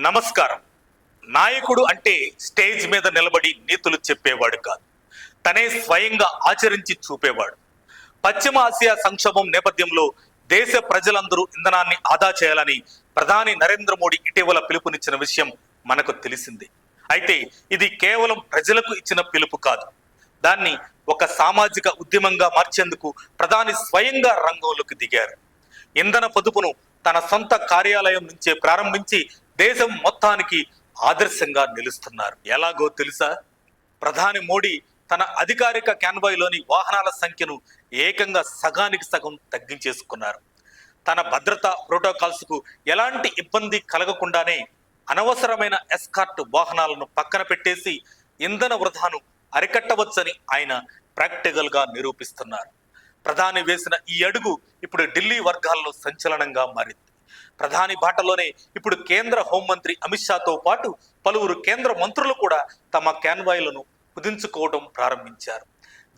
నమస్కారం. నాయకుడు అంటే స్టేజ్ మీద నిలబడి నీతులు చెప్పేవాడు కాదు, తనే స్వయంగా ఆచరించి చూపేవాడు. పశ్చిమ ఆసియా సంక్షోభం నేపథ్యంలో దేశ ప్రజలందరూ ఇంధనాన్ని ఆదా చేయాలని ప్రధాని నరేంద్ర మోడీ ఇటీవల పిలుపునిచ్చిన విషయం మనకు తెలిసిందే. అయితే ఇది కేవలం ప్రజలకు ఇచ్చిన పిలుపు కాదు, దాన్ని ఒక సామాజిక ఉద్యమంగా మార్చేందుకు ప్రధాని స్వయంగా రంగంలోకి దిగారు. ఇంధన పొదుపును తన సొంత కార్యాలయం నుంచే ప్రారంభించి దేశం మొత్తానికి ఆదర్శంగా నిలుస్తున్నారు. ఎలాగో తెలుసా? ప్రధాని మోడీ తన అధికారిక కాన్వాయ్లోని వాహనాల సంఖ్యను ఏకంగా సగానికి సగం తగ్గించేసుకున్నారు. తన భద్రతా ప్రోటోకాల్స్కు ఎలాంటి ఇబ్బంది కలగకుండానే అనవసరమైన ఎస్కార్ట్ వాహనాలను పక్కన పెట్టేసి ఇంధన వృధాను అరికట్టవచ్చని ఆయన ప్రాక్టికల్గా నిరూపిస్తున్నారు. ప్రధాని వేసిన ఈ అడుగు ఇప్పుడు ఢిల్లీ వర్గాల్లో సంచలనంగా మారింది. ప్రధాని బాటలోనే ఇప్పుడు కేంద్ర హోంమంత్రి అమిత్ షాతో పాటు పలువురు కేంద్ర మంత్రులు కూడా తమ కాన్వాయ్లను కుదించుకోవడం ప్రారంభించారు.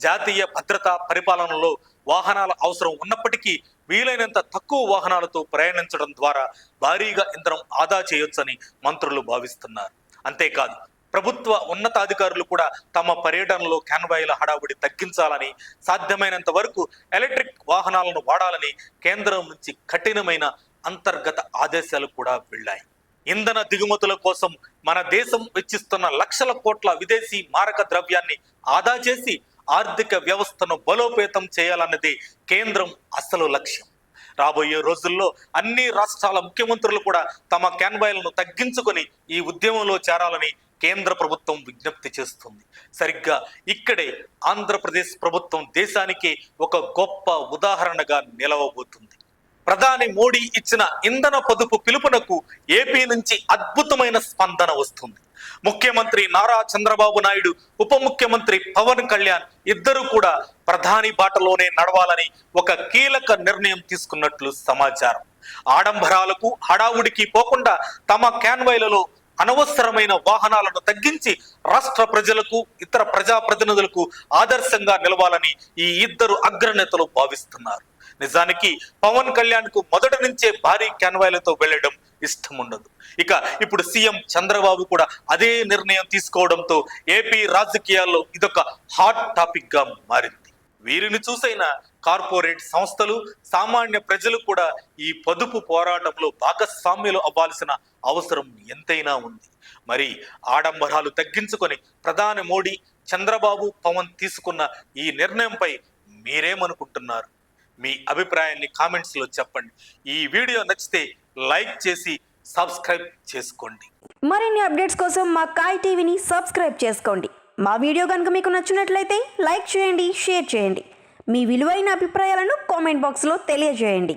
జాతీయ భద్రతా పరిపాలనలో వాహనాల అవసరం ఉన్నప్పటికీ వీలైనంత తక్కువ వాహనాలతో ప్రయాణించడం ద్వారా భారీగా ఇంధనం ఆదా చేయొచ్చని మంత్రులు భావిస్తున్నారు. అంతేకాదు, ప్రభుత్వ ఉన్నతాధికారులు కూడా తమ పర్యటనలో కాన్వాయ్ల హడావుడి తగ్గించాలని, సాధ్యమైనంత వరకు ఎలక్ట్రిక్ వాహనాలను వాడాలని కేంద్రం నుంచి కఠినమైన అంతర్గత ఆదేశాలు కూడా వెళ్ళాయి. ఇంధన దిగుమతుల కోసం మన దేశం వెచ్చిస్తున్న లక్షల కోట్ల విదేశీ మారక ద్రవ్యాన్ని ఆదా చేసి ఆర్థిక వ్యవస్థను బలోపేతం చేయాలన్నది కేంద్రం అసలు లక్ష్యం. రాబోయే రోజుల్లో అన్ని రాష్ట్రాల ముఖ్యమంత్రులు కూడా తమ కాన్వాయ్లను తగ్గించుకొని ఈ ఉద్యమంలో చేరాలని కేంద్ర ప్రభుత్వం విజ్ఞప్తి చేస్తుంది. సరిగ్గా ఇక్కడే ఆంధ్రప్రదేశ్ ప్రభుత్వం దేశానికి ఒక గొప్ప ఉదాహరణగా నిలవబోతుంది. ప్రధాని మోడీ ఇచ్చిన ఇంధన పొదుపు పిలుపునకు ఏపీ నుంచి అద్భుతమైన స్పందన వస్తుంది. ముఖ్యమంత్రి నారా చంద్రబాబు నాయుడు, ఉప ముఖ్యమంత్రి పవన్ కళ్యాణ్ ఇద్దరు కూడా ప్రధాని బాటలోనే నడవాలని ఒక కీలక నిర్ణయం తీసుకున్నట్లు సమాచారం. ఆడంబరాలకు హడావుడికి పోకుండా తమ కాన్వాయ్లలో అనవసరమైన వాహనాలను తగ్గించి రాష్ట్ర ప్రజలకు, ఇతర ప్రజాప్రతినిధులకు ఆదర్శంగా నిలవాలని ఈ ఇద్దరు అగ్రనేతలు భావిస్తున్నారు. నిజానికి పవన్ కళ్యాణ్ కు మొదటి నుంచే భారీ కాన్వాయ్లతో వెళ్లడం ఇష్టం ఉండదు. ఇక ఇప్పుడు సీఎం చంద్రబాబు కూడా అదే నిర్ణయం తీసుకోవడంతో ఏపీ రాజకీయాల్లో ఇదొక హాట్ టాపిక్ గా మారింది. వీరిని చూసైనా కార్పొరేట్ సంస్థలు, సామాన్య ప్రజలు కూడా ఈ పొదుపు పోరాటంలో భాగస్వామ్యులు అవ్వాల్సిన అవసరం ఎంతైనా ఉంది. మరి ఆడంబరాలు తగ్గించుకొని ప్రధాని మోడీ, చంద్రబాబు, పవన్ తీసుకున్న ఈ నిర్ణయంపై మీరేమనుకుంటున్నారు? మీ అభిప్రాయాన్ని కామెంట్స్లో చెప్పండి. ఈ వీడియో నచ్చితే లైక్ చేసి సబ్స్క్రైబ్ చేసుకోండి. మరిన్ని అప్డేట్స్ కోసం మా కాయ్ టీవీని సబ్స్క్రైబ్ చేసుకోండి. మా వీడియో కనుక మీకు నచ్చినట్లయితే లైక్ చేయండి, షేర్ చేయండి. మీ విలువైన అభిప్రాయాలను కామెంట్ బాక్స్లో తెలియజేయండి.